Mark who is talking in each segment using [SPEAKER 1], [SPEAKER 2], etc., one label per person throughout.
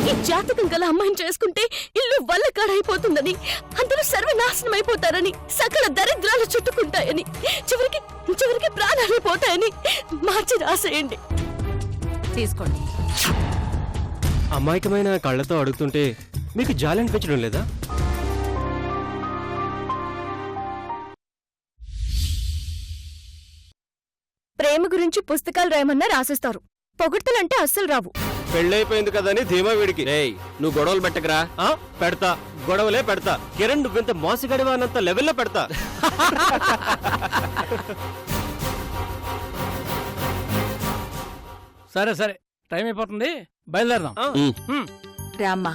[SPEAKER 1] ఈ జాతకం గల అమ్మాయిని చేసుకుంటే ఇల్లు వల్లకాడైపోతుందని, అందరూ సర్వనాశనం అయిపోతారని, సకల దరిద్రాలు చుట్టుకుంటాయని, చివరికి ప్రాణాలు పోతాయని మార్చి రాసేయండి.
[SPEAKER 2] తీసుకోండి.
[SPEAKER 3] అమాయకమైన కళ్ళతో అడుగుతుంటే మీకు జాలి అనిపించడం లేదా?
[SPEAKER 1] ప్రేమ గురించి పుస్తకాలు రాయమన్నా రాసేస్తారు, పొగడ్తలంటే అస్సలు రావు.
[SPEAKER 3] పెళ్ళైపోయింది కదని ధీమా వీడికి.
[SPEAKER 4] నువ్వు గొడవలు పెట్టకరా.
[SPEAKER 3] పెడతా, గొడవలే పెడతా. కిరణ్ నువ్వింత మోసగడివా అన్నంత లెవెల్లో పెడతా.
[SPEAKER 5] సరే సరే, టైం అయిపోతుంది, బయలుదేరదాం.
[SPEAKER 2] రామ్మా.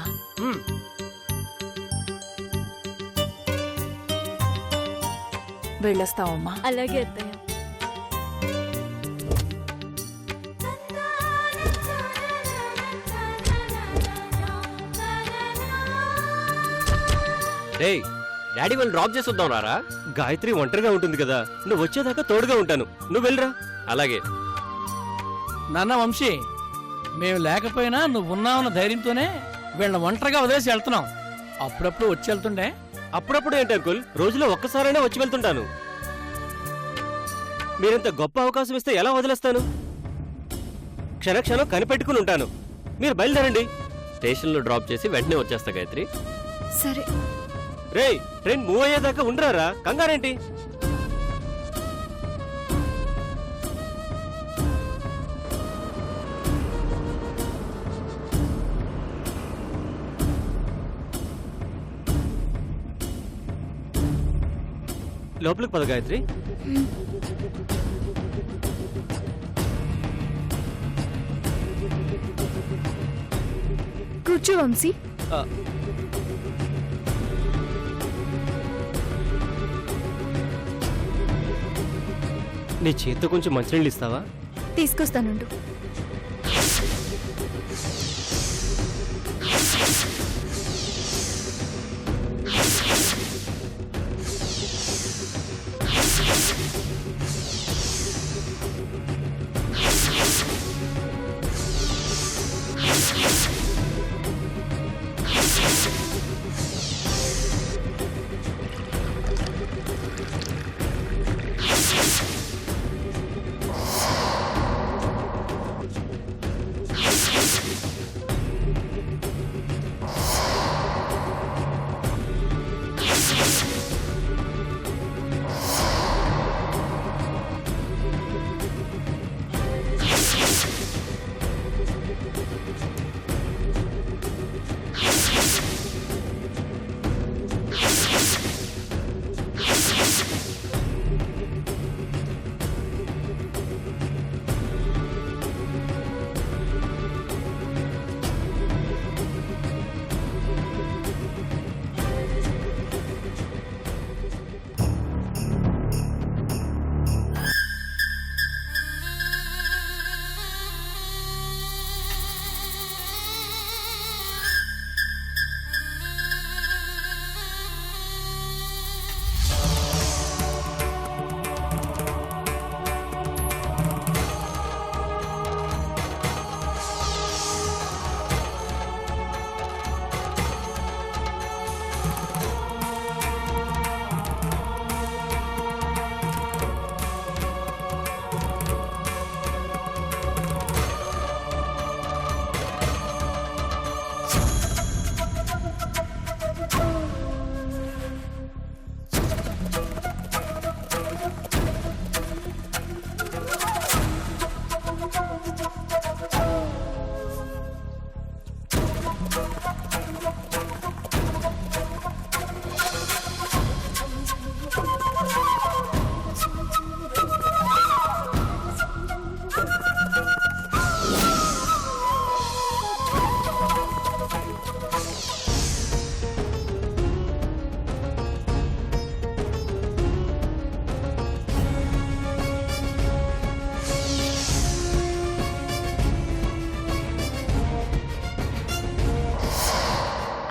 [SPEAKER 2] వెళ్ళొస్తావమ్మా.
[SPEAKER 1] అలాగే అత్తయ్య.
[SPEAKER 4] రేయ్, డాడీ వాళ్ళు డ్రాప్ చేసి వద్దాం రారా.
[SPEAKER 3] గాయత్రి ఒంటరిగా ఉంటుంది కదా, నువ్వు వచ్చేదాకా తోడుగా ఉంటాను. నువ్వు వెళ్ళరా.
[SPEAKER 4] అలాగే
[SPEAKER 5] నాన్న వంశీ, మేము లేకపోయినా నువ్వు ఉన్నావన్న ధైర్యంతోనే వీళ్ళ ఒంటరిగా వదిలేసి వెళ్తున్నాం. అప్పుడప్పుడు వచ్చి వెళ్తుండే.
[SPEAKER 3] అప్పుడప్పుడు ఏంటి అంకుల్, రోజులో ఒక్కసారైనా వచ్చి వెళ్తుంటాను. మీరింత గొప్ప అవకాశం ఇస్తే ఎలా వదిలేస్తాను? క్షణక్షణం కనిపెట్టుకుని ఉంటాను. మీరు బయలుదేరండి.
[SPEAKER 4] స్టేషన్లో డ్రాప్ చేసి వెంటనే వచ్చేస్తా గాయత్రి.
[SPEAKER 1] సరే.
[SPEAKER 3] రేయ్, ట్రైన్ మూవ్ అయ్యేదాకా ఉండరారా, కంగారేంటి? లోపలికి పద గాయత్రి.
[SPEAKER 1] కూర్చో వంశీ.
[SPEAKER 3] నీ చేత్తో కొంచెం మంచినీళ్ళు ఇస్తావా?
[SPEAKER 1] తీసుకొస్తానుండు.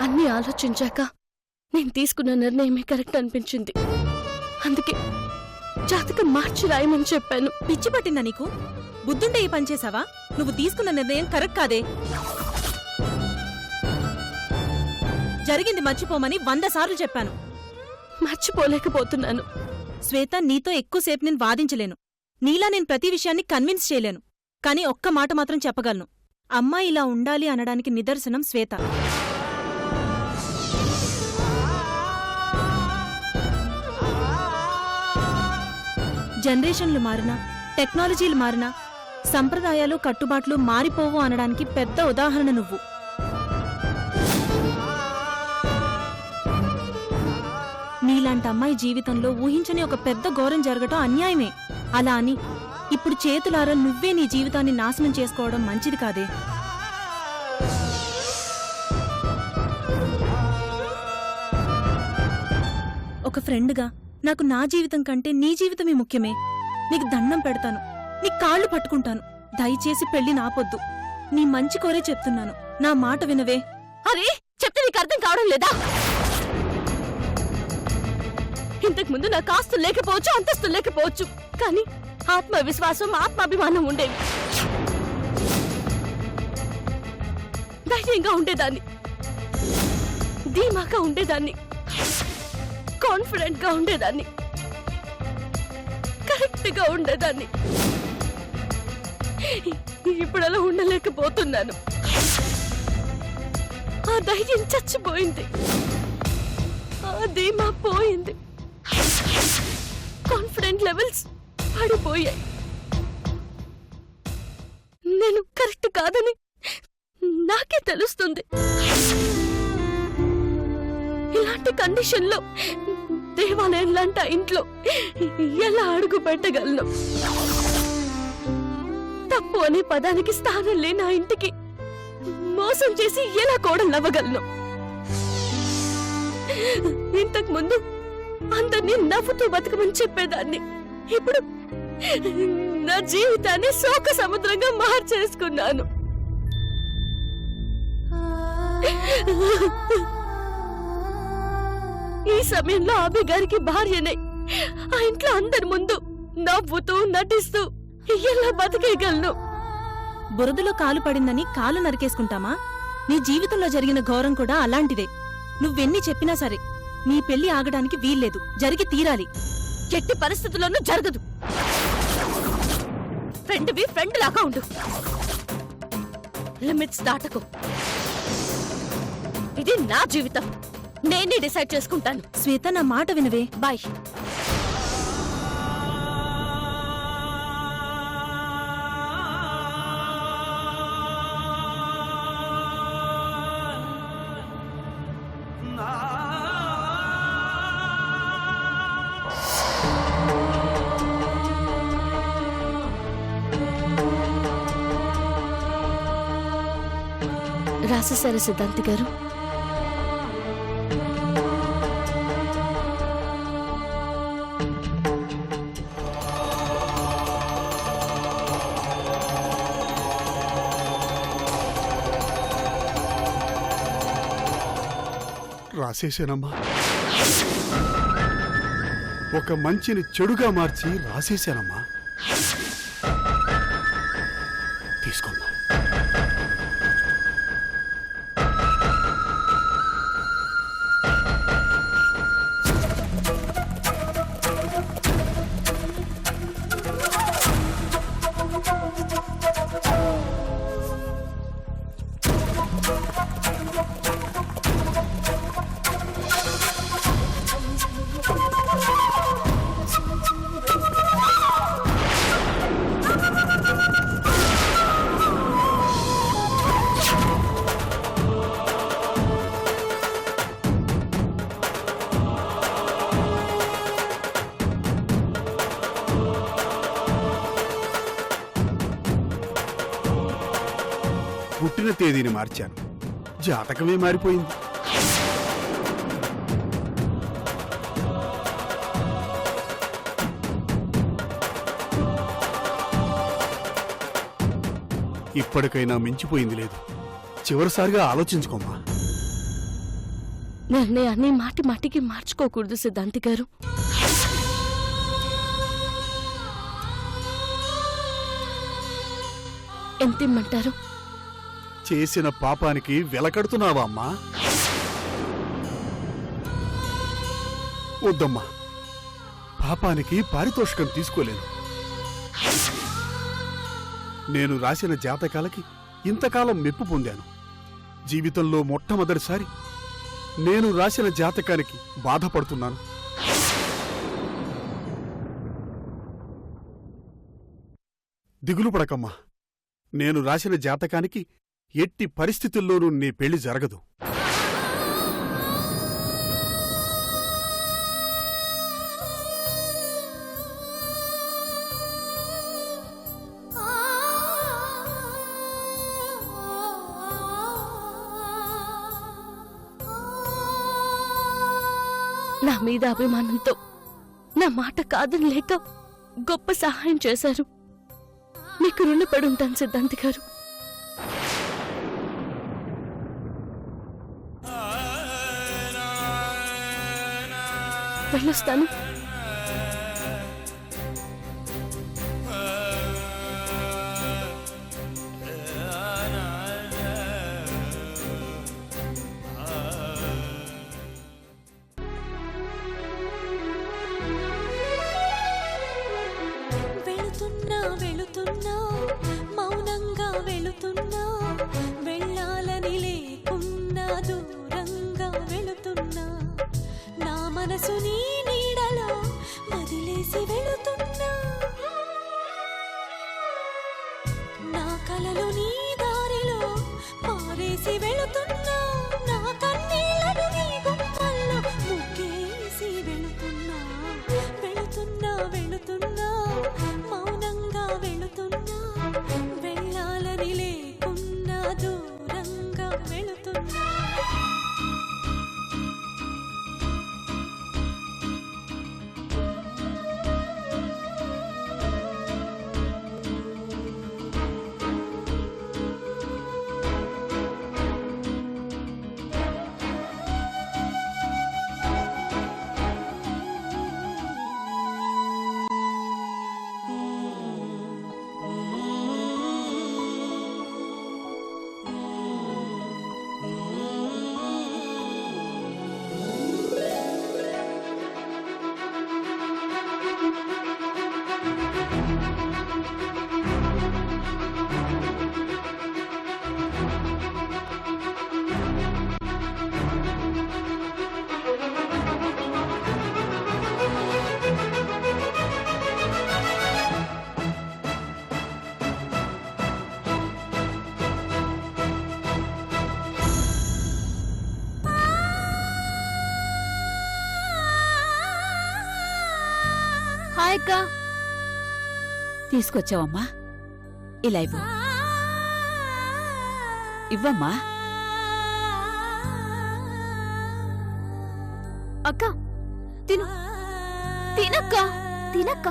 [SPEAKER 1] అన్నీ ఆలోచించాక నేను తీసుకున్న నిర్ణయమే కరెక్ట్ అనిపించింది. అందుకే జాతకం మార్చి రాయమని చెప్పాను.
[SPEAKER 2] పిచ్చి పట్టిందా నీకు? బుద్ధుంటే ఈ పని చేసావా? నువ్వు తీసుకున్న నిర్ణయం కరెక్ట్ కాదే. జరిగింది మర్చిపోమని 100 సార్లు చెప్పాను.
[SPEAKER 1] మర్చిపోలేకపోతున్నాను.
[SPEAKER 2] శ్వేత, నీతో ఎక్కువసేపు నేను వాదించలేను. నీలా నేను ప్రతి విషయాన్ని కన్విన్స్ చేయలేను. కానీ ఒక్క మాట మాత్రం చెప్పగలను. అమ్మాయి ఇలా ఉండాలి అనడానికి నిదర్శనం శ్వేత. జనరేషన్లు మారినా, టెక్నాలజీలు మారినా, సంప్రదాయాలు కట్టుబాట్లు మారిపోవు అనడానికి పెద్ద ఉదాహరణ నువ్వు. నీలాంటి అమ్మాయి జీవితంలో ఊహించని ఒక పెద్ద ఘోరం జరగటం అన్యాయమే. అలా అని ఇప్పుడు చేతులారా నువ్వే నీ జీవితాన్ని నాశనం చేసుకోవడం మంచిది కాదే. ఒక ఫ్రెండ్గా నాకు నా జీవితం కంటే నీ జీవితమే ముఖ్యమే. నీకు దండం పెడతాను, నీ కాళ్ళు పట్టుకుంటాను. దయచేసి పెళ్లి నాపొద్దు. నీ మంచి కోరే చెప్తున్నాను. నా మాట వినవే.
[SPEAKER 1] అరే, చెప్తే నీకు అర్థం కావడం లేదా? ఇంతకు ముందు నాకు ఆస్తులు లేకపోవచ్చు, అంతస్తులు లేకపోవచ్చు, కానీ ఆత్మవిశ్వాసం, ఆత్మాభిమానం ఉండేవి. ధైర్యంగా ఉండేదాన్ని, ధీమాగా ఉండేదాన్ని, కాన్ఫిడెంట్ గా ఉండేదాన్ని, కరెక్ట్ గా ఉండేదాన్ని. ఇప్పుడు అలా ఉండలేకపోతున్నాను. ఆ ధైర్యం చచ్చిపోయింది, ఆ ధీమా పోయింది, కాన్ఫిడెంట్ లెవెల్స్ పడిపోయాయి. నేను కరెక్ట్ కాదని నాకే తెలుస్తుంది. ఇలాంటి కండిషన్లో దేవాలయం లాంటి ఇంట్లో ఎలా అడుగు పెట్టగలను? తప్పు అనే పదానికి స్థానం లేని ఆ ఇంటికి మోసం చేసి ఎలా కోడలవ్వగలను? ఇంతకు ముందు అందరినీ నవ్వుతూ బతకమని చెప్పేదాన్ని. ఇప్పుడు నా జీవితాన్ని శోక సముద్రంగా మార్చేసుకున్నాను. ఈ సమయంలో అభి గారికి భార్యనే ఆ ఇంట్లో అందరి ముందు నవ్వుతూ నటిస్తూ ఎలా బతికేయగలను?
[SPEAKER 2] బురదలో కాలు పడిందని కాలు నరికేసుకుంటామా? నీ జీవితంలో జరిగిన ఘోరం కూడా అలాంటిదే. నువ్వెన్ని చెప్పినా సరే నీ పెళ్లి ఆగడానికి వీల్లేదు. జరిగి తీరాలి.
[SPEAKER 1] ఎట్టి పరిస్థితుల్లోనూ జరగదు. ఫ్రెండ్వి ఫ్రెండ్ లాగా ఉండు, లిమిట్స్ దాటకు. ఇది నా జీవితం, నేనే డిసైడ్ చేసుకుంటాను.
[SPEAKER 2] శ్వేత, నా మాట వినవే.
[SPEAKER 1] బాయ్. రాసేశారు సిద్ధాంతి గారు.
[SPEAKER 6] రాసేశానమ్మా. ఒక మంచిని చెడుగా మార్చి రాసేశానమ్మా. తీసుకోమ్మా. పుట్టిన తేదీని మార్చాను, జాతకమే మారిపోయింది. ఇప్పటికైనా మించిపోయింది లేదు. చివరిసారిగా ఆలోచించుకోమ్మా.
[SPEAKER 1] నిర్ణయాన్ని మాటి మాటికి మార్చుకోకూడదు సిద్ధాంతి గారు. ఎంతిమ్మంటారు?
[SPEAKER 6] చేసిన పాపానికి వెలకడుతున్నావా అమ్మా? వద్దమ్మా, పాపానికి పారితోషికం తీసుకోలేను. నేను రాసిన జాతకాలకి ఇంతకాలం మెప్పు పొందాను. జీవితంలో మొట్టమొదటిసారి నేను రాసిన జాతకానికి బాధపడుతున్నాను. దిగులు పడకమ్మా, నేను రాసిన జాతకానికి ఎట్టి పరిస్థితుల్లోనూ నీ పెళ్లి జరగదు.
[SPEAKER 1] నా మీద అభిమానంతో నా మాట కాదని లేక గొప్ప సహాయం చేశారు. మీకు రుణపడి ఉంటాను సిద్ధాంతి గారు. వెళ్ళొస్తాను.
[SPEAKER 7] వెళుతున్నా వెళుతున్నా మౌనంగా వెళుతున్నా, వెళ్ళాలని లేకున్నా దూరంగా వెళుతున్నా, నా మనసు నీ నీడలో వదిలేసి వెళుతున్నా, నా కలలు నీ దారిలో పారేసి వెళుతున్నా, నా కన్నీళ్ళను నీ గుమ్మల్లో ముగ్గేసి వెళుతున్నా, వెళుతున్నా వెళుతున్నా మౌనంగా వెళుతున్నా, వెళ్ళాలని లేకున్నా దూరంగా వెళుతున్నా.
[SPEAKER 1] హాయ్ అక్క.
[SPEAKER 8] తీసుకొచ్చావమ్మా, ఇలా ఇవ్వు. ఇవ్వమ్మా.
[SPEAKER 1] అక్క తిను, తినక్క, తినక్క.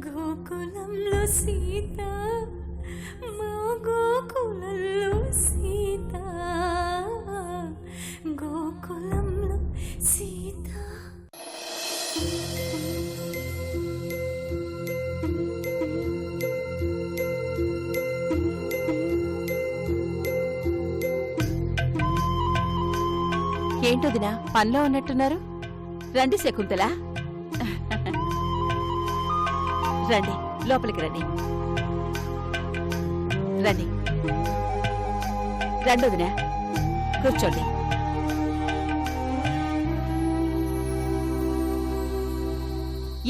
[SPEAKER 1] గోకులంలో సీత, మా గోకులంలో సీత, గోకులంలో సీత.
[SPEAKER 8] ఏంటోదినా పనిలో ఉన్నట్టున్నారు? రండి శకుంతల, రండి లోపలికి రండి. రండి రండి వదినా, కూర్చోండి.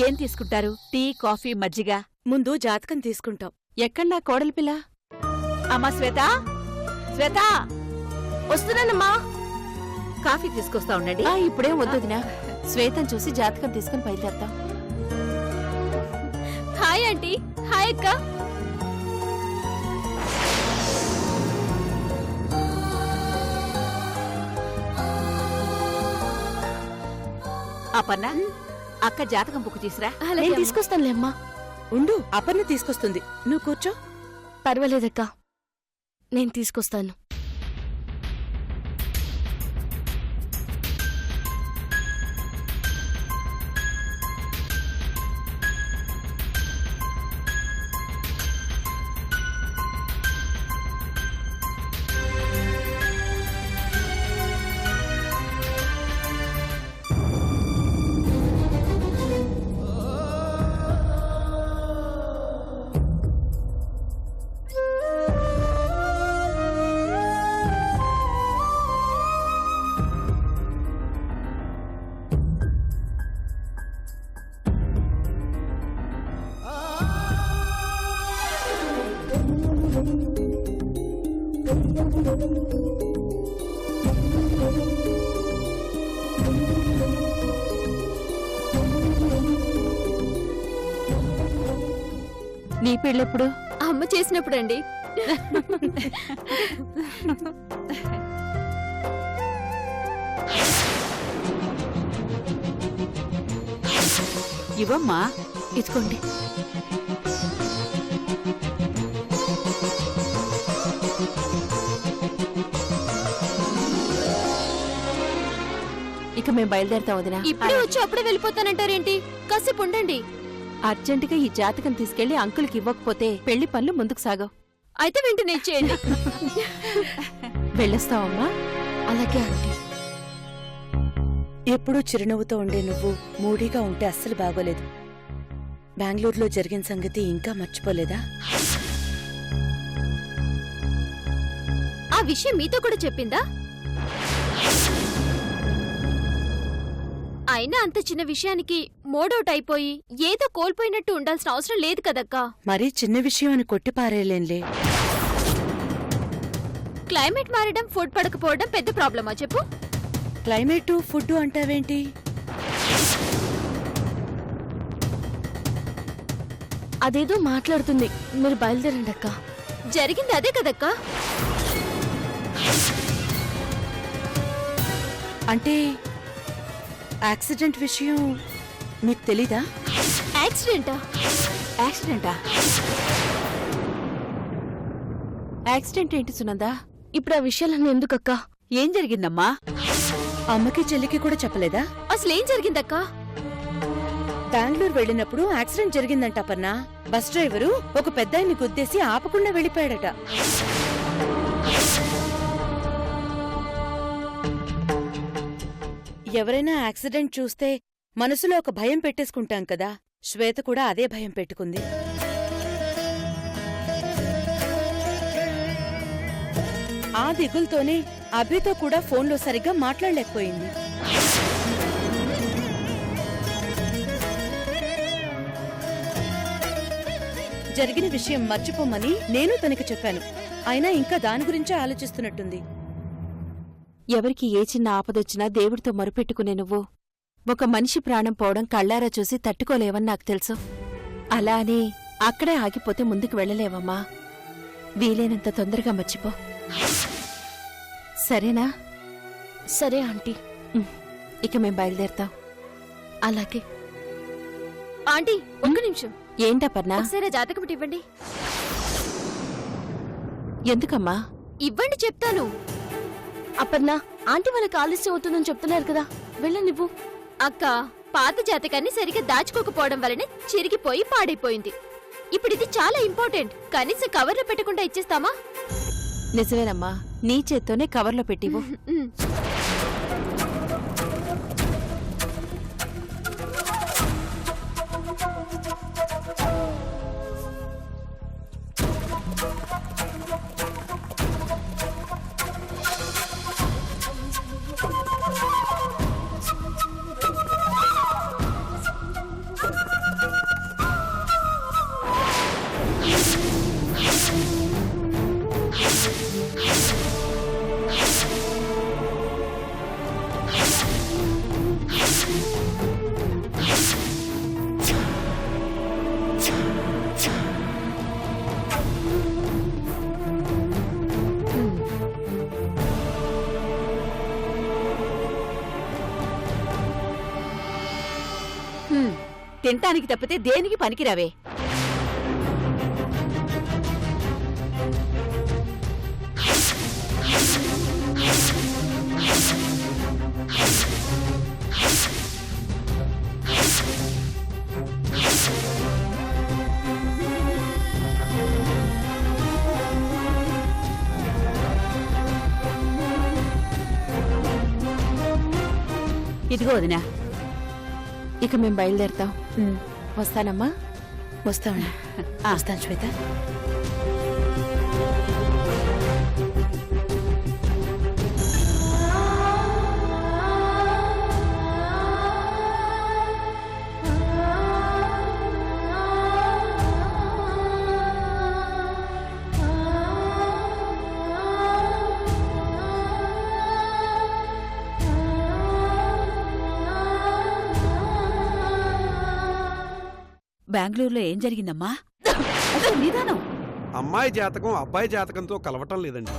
[SPEAKER 8] ఏం తీసుకుంటారు? టీ, కాఫీ, మజ్జిగ?
[SPEAKER 2] ముందు జాతకం తీసుకుంటాం.
[SPEAKER 8] ఎక్కడా కోడలి పిల్ల? అమ్మా శ్వేత, శ్వేత,
[SPEAKER 1] వస్తున్నానమ్మా.
[SPEAKER 8] కాఫీ తీసుకొస్తా ఉండండి. ఇప్పుడేం వద్దుదినా, శ్వేతను చూసి జాతకం తీసుకుని బయలుదేరతాం.
[SPEAKER 1] Hi aunty. హాయ్ అక్క.
[SPEAKER 8] అపర్ణ, అక్క జాతకం బుక్ తీసురా.
[SPEAKER 1] నేను తీసుకొస్తానులే అమ్మా.
[SPEAKER 2] ఉండు, అపర్ణ తీసుకొస్తుంది. నువ్వు కూర్చో.
[SPEAKER 1] పర్వాలేదక్క, నేను తీసుకొస్తాను.
[SPEAKER 8] నీ పెళ్ళెప్పుడు?
[SPEAKER 1] అమ్మ చేసినప్పుడండి.
[SPEAKER 8] ఇవమ్మా.
[SPEAKER 1] ఇదిగోండి.
[SPEAKER 8] ఇక మేము బయలుదేరుతాం వదినా.
[SPEAKER 1] ఇప్పుడే వచ్చి అప్పుడే వెళ్ళిపోతానంటారేంటి? కాసేపు ఉండండి.
[SPEAKER 8] అర్జెంటుగా ఈ జాతకం తీసుకెళ్లి అంకుల్కి ఇవ్వకపోతే పెళ్లి పనులు ముందుకు సాగవు.
[SPEAKER 1] అయితే వెంటనే ఇచ్చేయండి.
[SPEAKER 8] వెళ్ళొస్తావమ్మా.
[SPEAKER 1] అలాగే ఆంటీ.
[SPEAKER 2] ఎప్పుడూ చిరునవ్వుతో ఉండే నువ్వు మూడీగా ఉంటే అస్సలు బాగోలేదు. బెంగళూరులో జరిగిన సంగతి ఇంకా మర్చిపోలేదా?
[SPEAKER 1] ఆ విషయం మీతో కూడా చెప్పిందా? అయినా అంత చిన్న విషయానికి మోడౌట్ అయిపోయి ఏదో కోల్పోయినట్టు ఉండాల్సిన అవసరం లేదు కదక్కా.
[SPEAKER 2] మరీ చిన్న విషయం అని కొట్టిపారేలేంలే.
[SPEAKER 1] క్లైమేట్ మారడం, ఫుడ్ పడకపోవడం పెద్ద ప్రాబ్లమా చెప్పు?
[SPEAKER 2] క్లైమేటు ఫుడ్ అంటావేంటి?
[SPEAKER 1] అదేదో మాట్లాడుతుంది. మీరు బయలుదేరండి అక్క. జరిగింది అదే కదక్కా.
[SPEAKER 2] అంటే యాక్సిడెంట్ విషయం మీకు తెలీదా?
[SPEAKER 1] యాక్సిడెంటా?
[SPEAKER 8] యాక్సిడెంటా? యాక్సిడెంట్ ఏంటి సునందా?
[SPEAKER 1] ఇప్పుడు ఆ విషయాలన్నీ ఎందుకక్కా?
[SPEAKER 8] ఏం జరిగిందమ్మా?
[SPEAKER 2] అమ్మకి చెల్లికి కూడా చెప్పలేదా?
[SPEAKER 1] అసలేం జరిగిందక్కా?
[SPEAKER 2] బెంగళూరు వెళ్ళినప్పుడు యాక్సిడెంట్ జరిగిందంట అపర్ణ. బస్ డ్రైవరు ఒక పెద్దాయన్ని గుద్దేసి ఆపకుండా వెళ్ళిపోయాడట. ఎవరైనా యాక్సిడెంట్ చూస్తే మనసులో ఒక భయం పెట్టేసుకుంటాం కదా. శ్వేత కూడా అదే భయం పెట్టుకుంది. ఆ దిగుల్తోనే అభితో కూడా ఫోన్లో సరిగ్గా మాట్లాడలేకపోయింది. జరిగిన విషయం మర్చిపోమని నేను తనకి చెప్పాను. అయినా ఇంకా దాని గురించే ఆలోచిస్తున్నట్టుంది.
[SPEAKER 8] ఎవరికి ఏ చిన్న ఆపదొచ్చినా దేవుడితో మొరుపెట్టుకునే నువ్వు ఒక మనిషి ప్రాణం పోవడం కళ్ళారా చూసి తట్టుకోలేవని నాకు తెలుసు. అలా అని అక్కడే ఆగిపోతే ముందుకు వెళ్ళలేవమ్మా. వీలైనంత తొందరగా మర్చిపో, సరేనా?
[SPEAKER 1] సరే ఆంటీ.
[SPEAKER 8] ఇక మేం బయలుదేరతాం.
[SPEAKER 1] అలాగే. ఆంటీ ఒక్క నిమిషం.
[SPEAKER 8] ఏంటపర్నా?
[SPEAKER 1] ఒకసారి జాతకం ఇవ్వండి.
[SPEAKER 8] ఎందుకమ్మా?
[SPEAKER 1] ఇవ్వండి చెప్తాను. అపర్ణ, ఆంటీ వాళ్ళకి ఆలస్యం అవుతుందని చెప్తున్నారు కదా, వెళ్ళనివ్వు. అక్క, పాత జాతకాన్ని సరిగ్గా దాచుకోకపోవడం వలన చిరిగిపోయి పాడైపోయింది. ఇప్పుడు ఇది చాలా ఇంపార్టెంట్. కనీసం కవర్లో పెట్టకుండా ఇచ్చేస్తామా?
[SPEAKER 8] నిజమేనమ్మా, నీ చేత్తోనే కవర్లో పెట్టివు. తినటానికి తప్పితే దేనికి పనికిరావే.
[SPEAKER 1] ఇదిగో వదినా.
[SPEAKER 8] ఇక మేం బయలుదేరుతాం. వస్తానమ్మా.
[SPEAKER 1] వస్తాను వస్తాను శ్వేత. బెంగళూరులో ఏం జరిగిందమ్మా? నిదానం.
[SPEAKER 6] అమ్మాయి జాతకం అబ్బాయి జాతకంతో కలవటం లేదండి.